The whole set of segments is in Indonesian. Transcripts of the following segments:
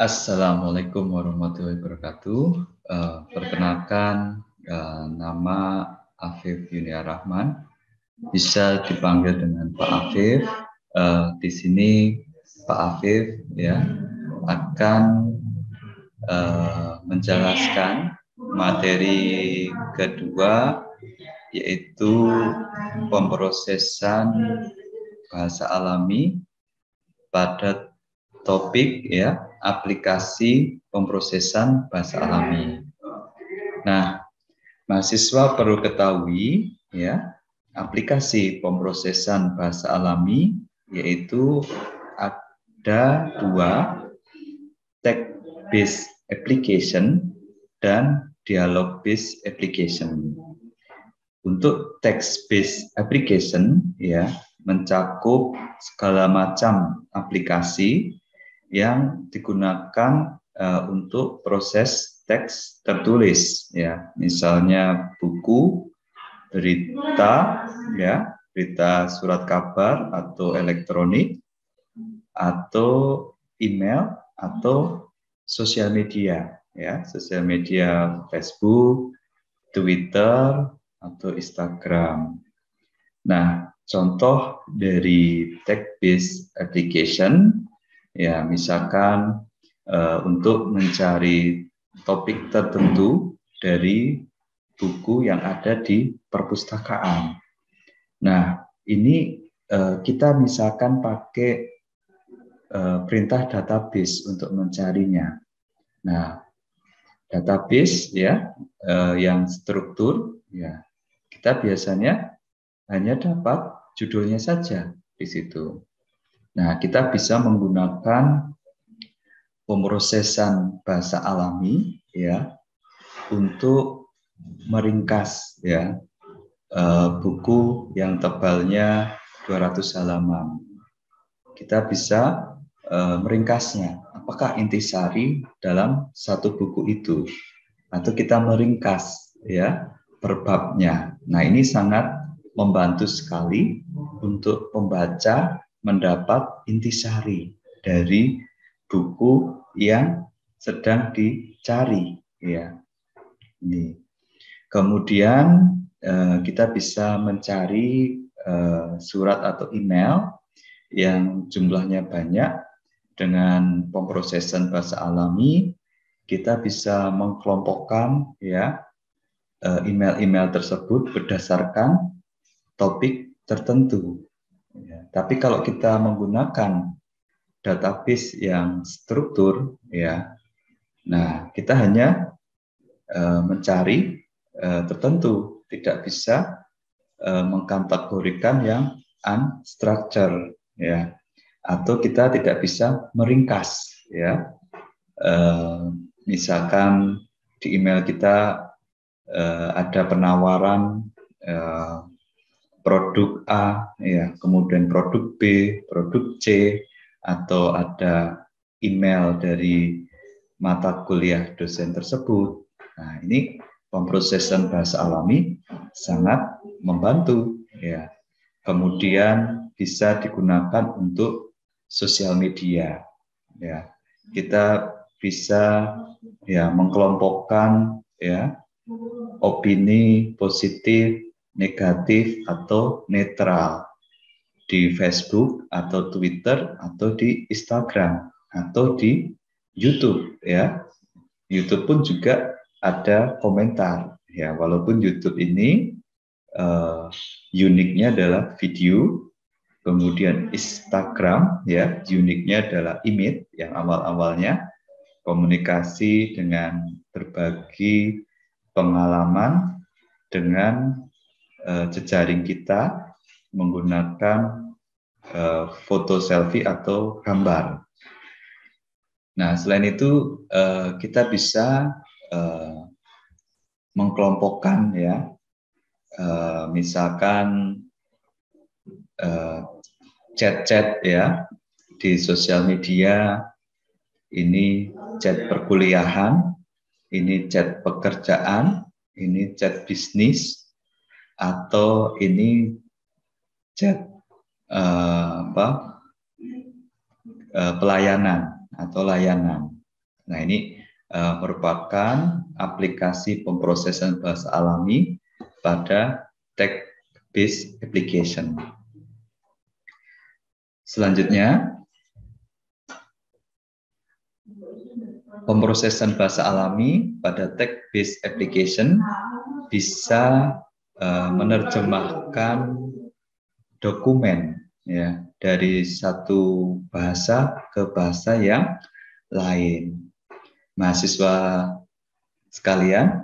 Assalamualaikum warahmatullahi wabarakatuh. Perkenalkan, nama Afif Yunia Rahman, bisa dipanggil dengan Pak Afif. Di sini Pak Afif ya akan menjelaskan materi kedua, yaitu pemrosesan bahasa alami pada topik ya aplikasi pemrosesan bahasa alami. Nah, mahasiswa perlu ketahui ya, aplikasi pemrosesan bahasa alami yaitu ada dua, text based application dan dialog based application. Untuk text based application ya mencakup segala macam aplikasi yang digunakan untuk proses teks tertulis ya, misalnya buku, berita ya, berita surat kabar atau elektronik, atau email, atau sosial media ya, sosial media Facebook, Twitter, atau Instagram. Nah, contoh dari text-based application, ya misalkan untuk mencari topik tertentu dari buku yang ada di perpustakaan. Nah, ini kita misalkan pakai perintah database untuk mencarinya. Nah, database ya yang struktur ya, kita biasanya hanya dapat judulnya saja di situ. Nah, kita bisa menggunakan pemrosesan bahasa alami ya untuk meringkas ya buku yang tebalnya 200 halaman. Kita bisa meringkasnya. Apakah intisari dalam satu buku itu? Atau kita meringkas ya per babnya. Nah, ini sangat membantu sekali untuk pembaca mendapat intisari dari buku yang sedang dicari ya. Ini. Kemudian kita bisa mencari surat atau email yang jumlahnya banyak. Dengan pemrosesan bahasa alami kita bisa mengkelompokkan ya email-email tersebut berdasarkan topik tertentu. Ya, tapi kalau kita menggunakan database yang struktur, ya, nah kita hanya mencari tertentu, tidak bisa mengkategorikan yang unstructured, ya, atau kita tidak bisa meringkas, ya. Misalkan di email kita ada penawaran produk A, ya, kemudian produk B, produk C, atau ada email dari mata kuliah dosen tersebut. Nah, ini pemrosesan bahasa alami sangat membantu, ya. Kemudian bisa digunakan untuk sosial media, ya. Kita bisa ya mengkelompokkan ya opini positif, negatif, atau netral di Facebook atau Twitter atau di Instagram atau di YouTube ya. YouTube pun juga ada komentar ya, walaupun YouTube ini uniknya adalah video, kemudian Instagram ya uniknya adalah image yang awal-awalnya komunikasi dengan berbagi pengalaman dengan jejaring kita menggunakan foto selfie atau gambar. Nah, selain itu kita bisa mengkelompokkan ya, misalkan chat-chat ya di sosial media, ini chat perkuliahan, ini chat pekerjaan, ini chat bisnis, atau ini chat pelayanan. atau layanan. Nah, ini merupakan aplikasi pemrosesan bahasa alami pada text-based application. Selanjutnya, pemrosesan bahasa alami pada text-based application bisa menerjemahkan dokumen ya dari satu bahasa ke bahasa yang lain. Mahasiswa sekalian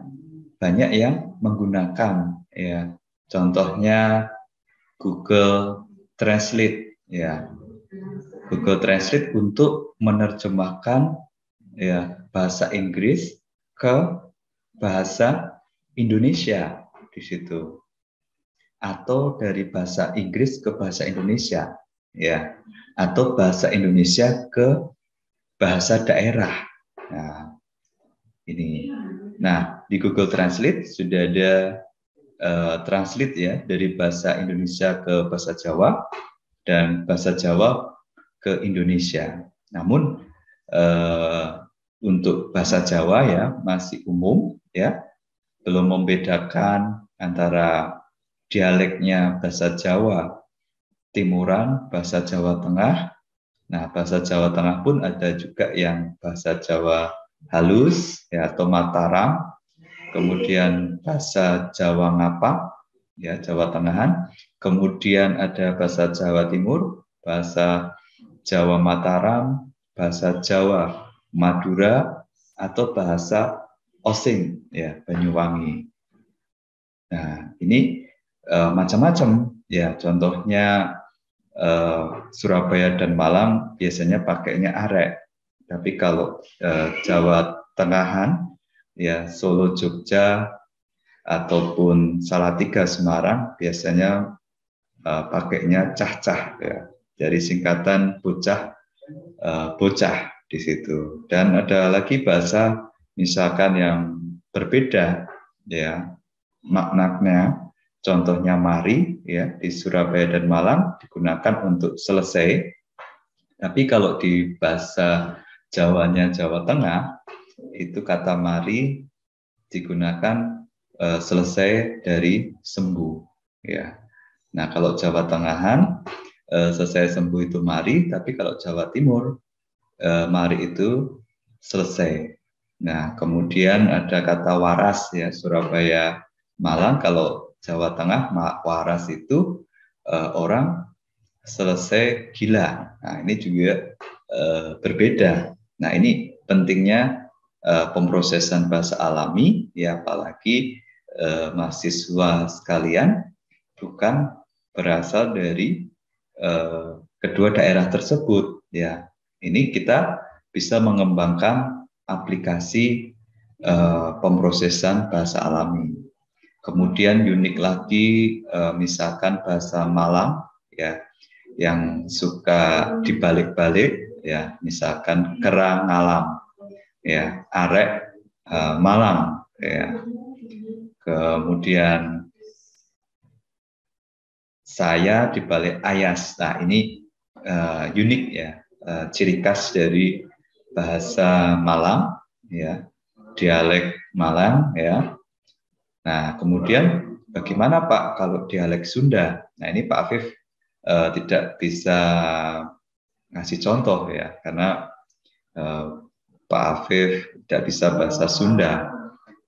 banyak yang menggunakan ya, contohnya Google Translate ya. Google Translate untuk menerjemahkan ya bahasa Inggris ke bahasa Indonesia di situ, atau dari bahasa Inggris ke bahasa Indonesia ya, atau bahasa Indonesia ke bahasa daerah. Nah, ini. Nah, di Google Translate sudah ada translate ya dari bahasa Indonesia ke bahasa Jawa dan bahasa Jawa ke Indonesia. Namun untuk bahasa Jawa ya masih umum ya, belum membedakan antara dialeknya bahasa Jawa Timuran, bahasa Jawa Tengah. Nah, bahasa Jawa Tengah pun ada juga yang bahasa Jawa halus ya atau Mataram, kemudian bahasa Jawa Ngapak ya Jawa Tengahan, kemudian ada bahasa Jawa Timur, bahasa Jawa Mataram, bahasa Jawa Madura, atau bahasa Osing ya Banyuwangi. Nah, ini macam-macam ya, contohnya Surabaya dan Malang biasanya pakainya arek. Tapi kalau Jawa Tengahan, ya Solo, Jogja, ataupun Salatiga, Semarang biasanya pakainya cah-cah ya. Dari singkatan bocah, bocah di situ. Dan ada lagi bahasa misalkan yang berbeda ya maknanya. Contohnya mari ya di Surabaya dan Malang digunakan untuk selesai. Tapi kalau di bahasa Jawanya Jawa Tengah itu kata mari digunakan selesai dari sembuh ya. Nah, kalau Jawa Tengahan selesai sembuh itu mari, tapi kalau Jawa Timur mari itu selesai. Nah, kemudian ada kata waras ya Surabaya Malang, kalau Jawa Tengah waras itu orang selesai gila. Nah, ini juga berbeda. Nah, ini pentingnya pemrosesan bahasa alami ya, apalagi mahasiswa sekalian bukan berasal dari kedua daerah tersebut ya. Ini kita bisa mengembangkan aplikasi pemrosesan bahasa alami. Kemudian unik lagi misalkan bahasa Malang ya yang suka dibalik-balik ya, misalkan kerang ngalam ya, arek Malang ya. Kemudian saya dibalik ayas. Nah, ini unik ya, ciri khas dari bahasa Malang ya, dialek Malang ya. Nah, kemudian bagaimana Pak kalau dialek Sunda? Nah, ini Pak Afif tidak bisa ngasih contoh ya, karena Pak Afif tidak bisa bahasa Sunda.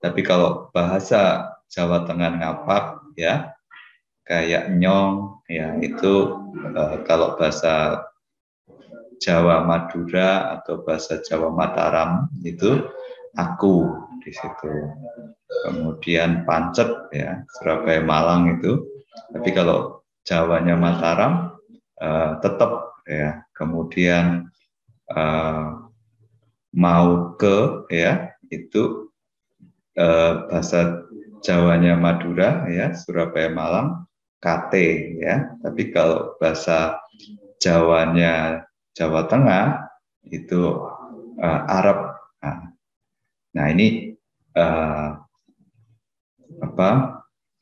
Tapi kalau bahasa Jawa Tengah Ngapak ya, kayak nyong ya, itu kalau bahasa Jawa Madura atau bahasa Jawa Mataram itu aku di situ. Kemudian pancet ya Surabaya Malang itu. Tapi kalau Jawanya Mataram tetap ya. Kemudian mau ke ya itu bahasa Jawanya Madura ya Surabaya Malang KT ya. Tapi kalau bahasa Jawanya Jawa Tengah itu Arab. Nah ini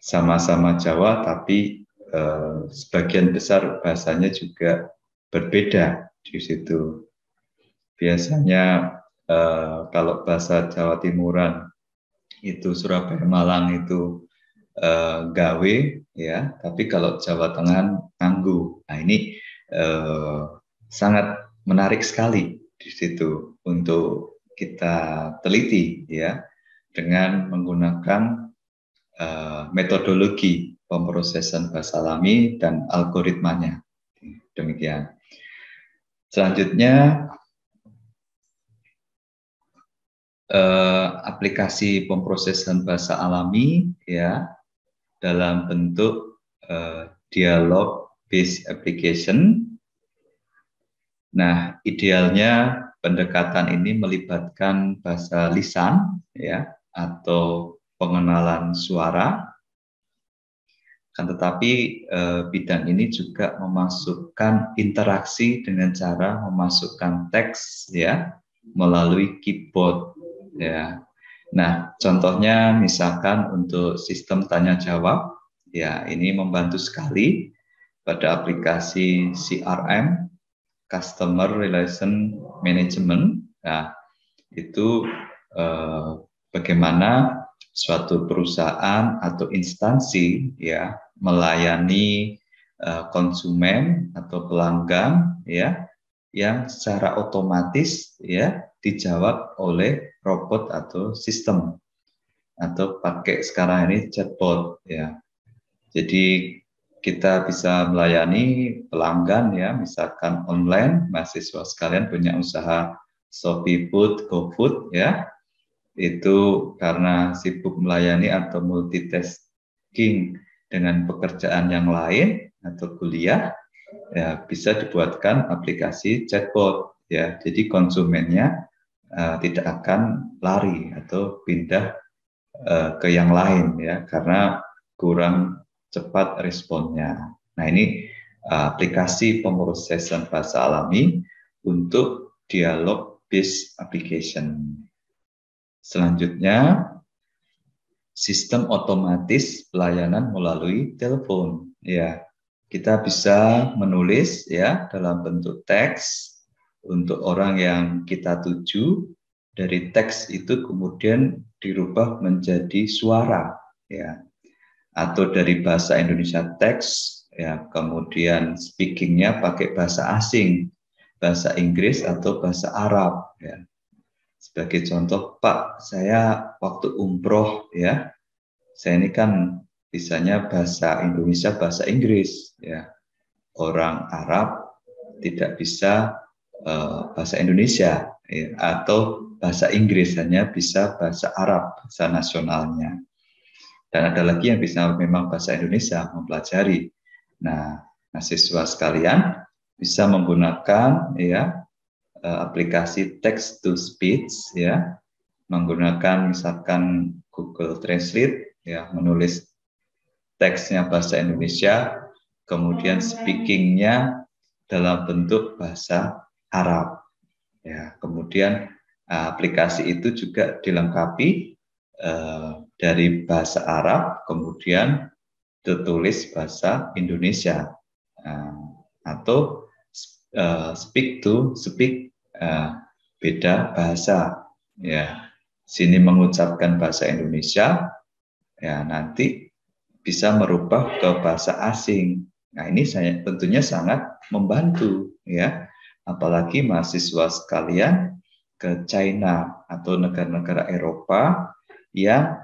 sama-sama Jawa tapi sebagian besar bahasanya juga berbeda di situ. Biasanya kalau bahasa Jawa Timuran itu Surabaya Malang itu gawe ya, tapi kalau Jawa Tengah nganggu. Nah ini sangat menarik sekali di situ untuk kita teliti ya dengan menggunakan metodologi pemrosesan bahasa alami dan algoritmanya. Demikian. Selanjutnya aplikasi pemrosesan bahasa alami ya dalam bentuk dialog based application. Nah, idealnya pendekatan ini melibatkan bahasa lisan ya atau pengenalan suara. Kan tetapi bidang ini juga memasukkan interaksi dengan cara memasukkan teks ya melalui keyboard ya. Nah, contohnya misalkan untuk sistem tanya jawab ya ini membantu sekali pada aplikasi CRM Customer Relation Management. Nah, itu bagaimana suatu perusahaan atau instansi ya melayani konsumen atau pelanggan ya yang secara otomatis ya dijawab oleh robot atau sistem atau pakai sekarang ini chatbot ya. Jadi kita bisa melayani pelanggan ya, misalkan online, mahasiswa sekalian punya usaha Shopee Food, GoFood ya, itu karena sibuk melayani atau multitasking dengan pekerjaan yang lain atau kuliah, ya bisa dibuatkan aplikasi chatbot ya. Jadi konsumennya tidak akan lari atau pindah ke yang lain ya, karena kurang cepat responnya. Nah ini aplikasi pemrosesan bahasa alami untuk dialog based application. Selanjutnya, sistem otomatis pelayanan melalui telepon. Ya, kita bisa menulis ya dalam bentuk teks untuk orang yang kita tuju. Dari teks itu kemudian dirubah menjadi suara, ya, atau dari bahasa Indonesia teks, ya, kemudian speakingnya pakai bahasa asing, bahasa Inggris atau bahasa Arab, ya. Sebagai contoh, Pak, saya waktu umroh ya, saya ini kan bisanya bahasa Indonesia, bahasa Inggris ya. Orang Arab tidak bisa bahasa Indonesia ya, atau bahasa Inggris, hanya bisa bahasa Arab, bahasa nasionalnya. Dan ada lagi yang bisa memang bahasa Indonesia mempelajari. Nah, mahasiswa sekalian bisa menggunakan ya aplikasi text to speech ya, menggunakan misalkan Google Translate ya, menulis teksnya bahasa Indonesia, kemudian speakingnya dalam bentuk bahasa Arab ya. Kemudian aplikasi itu juga dilengkapi dari bahasa Arab, kemudian tertulis bahasa Indonesia atau speak to speak, beda bahasa ya. Sini mengucapkan bahasa Indonesia ya, nanti bisa merubah ke bahasa asing. Nah, ini saya tentunya sangat membantu ya, apalagi mahasiswa sekalian ke China atau negara-negara Eropa yang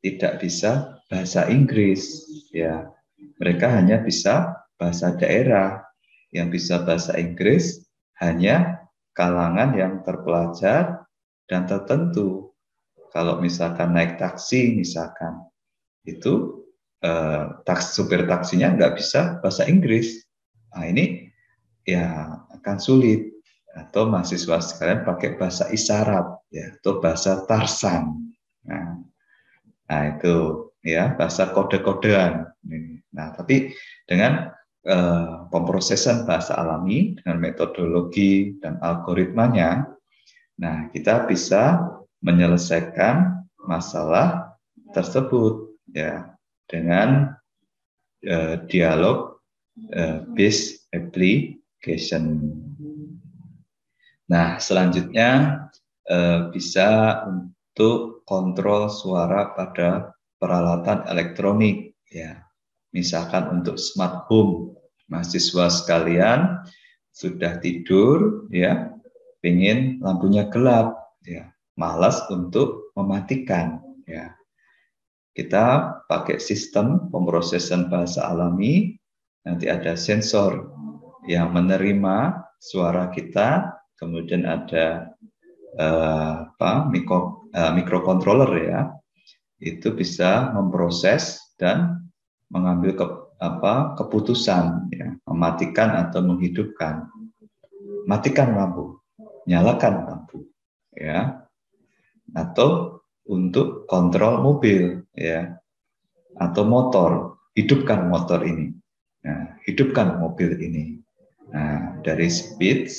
tidak bisa bahasa Inggris ya. Mereka hanya bisa bahasa daerah. Yang bisa bahasa Inggris hanya kalangan yang terpelajar dan tertentu. Kalau misalkan naik taksi misalkan, itu supir taksinya nggak bisa bahasa Inggris. Nah ini ya akan sulit. Atau mahasiswa sekalian pakai bahasa isyarat ya, atau bahasa Tarsan. Nah itu ya bahasa kode-kodean. Nah tapi dengan pemrosesan bahasa alami dengan metodologi dan algoritmanya, nah kita bisa menyelesaikan masalah tersebut ya dengan dialog based application. Nah, selanjutnya bisa untuk kontrol suara pada peralatan elektronik, ya. Misalkan untuk smart home, mahasiswa sekalian sudah tidur, ya, pengen lampunya gelap, ya, malas untuk mematikan, ya. Kita pakai sistem pemrosesan bahasa alami, nanti ada sensor yang menerima suara kita, kemudian ada microcontroller, ya, itu bisa memproses dan mengambil keputusan, ya, mematikan atau menghidupkan, matikan lampu, nyalakan lampu, ya, atau untuk kontrol mobil, ya, atau motor, hidupkan motor ini, nah, hidupkan mobil ini. Nah, dari speed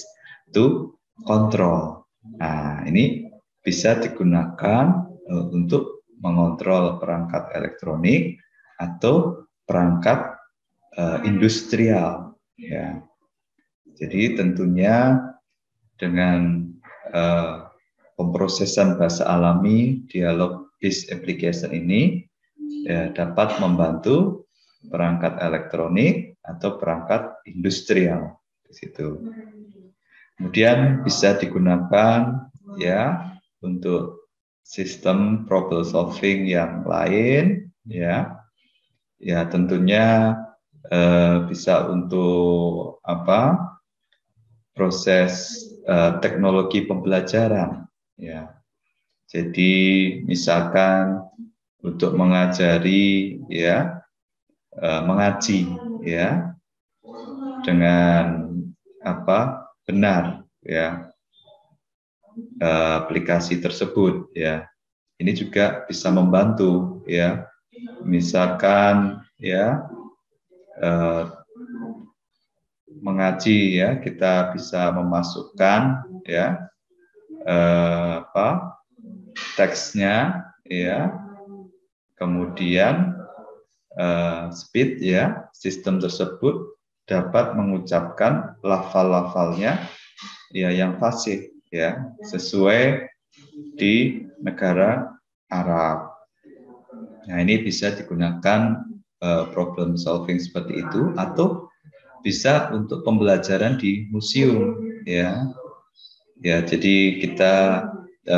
to control. Nah, ini bisa digunakan untuk mengontrol perangkat elektronik atau perangkat industrial, ya. Jadi tentunya dengan pemrosesan bahasa alami dialog based application ini, ya, dapat membantu perangkat elektronik atau perangkat industrial di situ. Kemudian bisa digunakan, ya, untuk sistem problem solving yang lain, ya. Ya, tentunya bisa untuk proses teknologi pembelajaran, ya. Jadi misalkan untuk mengajari, ya, mengaji, ya, dengan benar, ya, aplikasi tersebut, ya. Ini juga bisa membantu, ya. Misalkan, ya, mengaji, ya, kita bisa memasukkan, ya, teksnya, ya, kemudian speed, ya, sistem tersebut dapat mengucapkan lafal-lafalnya, ya, yang fasih, ya, sesuai di negara Arab. Nah, ini bisa digunakan problem solving seperti itu, atau bisa untuk pembelajaran di museum, ya. Ya, jadi kita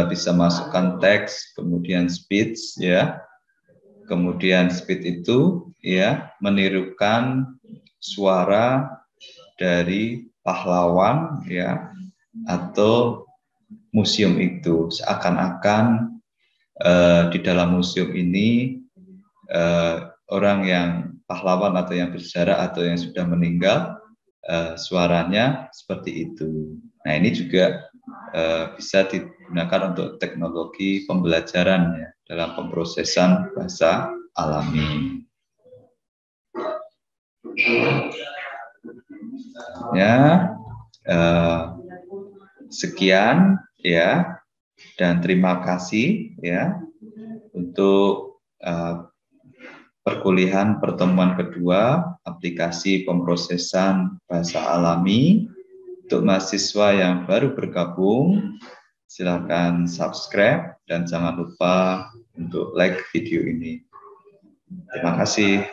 bisa masukkan teks, kemudian speech, ya. Kemudian speech itu, ya, menirukan suara dari pahlawan, ya, atau museum itu, seakan-akan di dalam museum ini orang yang pahlawan atau yang bersejarah atau yang sudah meninggal, suaranya seperti itu. Nah, ini juga bisa digunakan untuk teknologi pembelajaran, ya, dalam pemrosesan bahasa alami. Ya, sekian, ya, dan terima kasih, ya, untuk perkuliahan pertemuan kedua aplikasi pemrosesan bahasa alami. Untuk mahasiswa yang baru bergabung, silakan subscribe dan jangan lupa untuk like video ini. Terima kasih.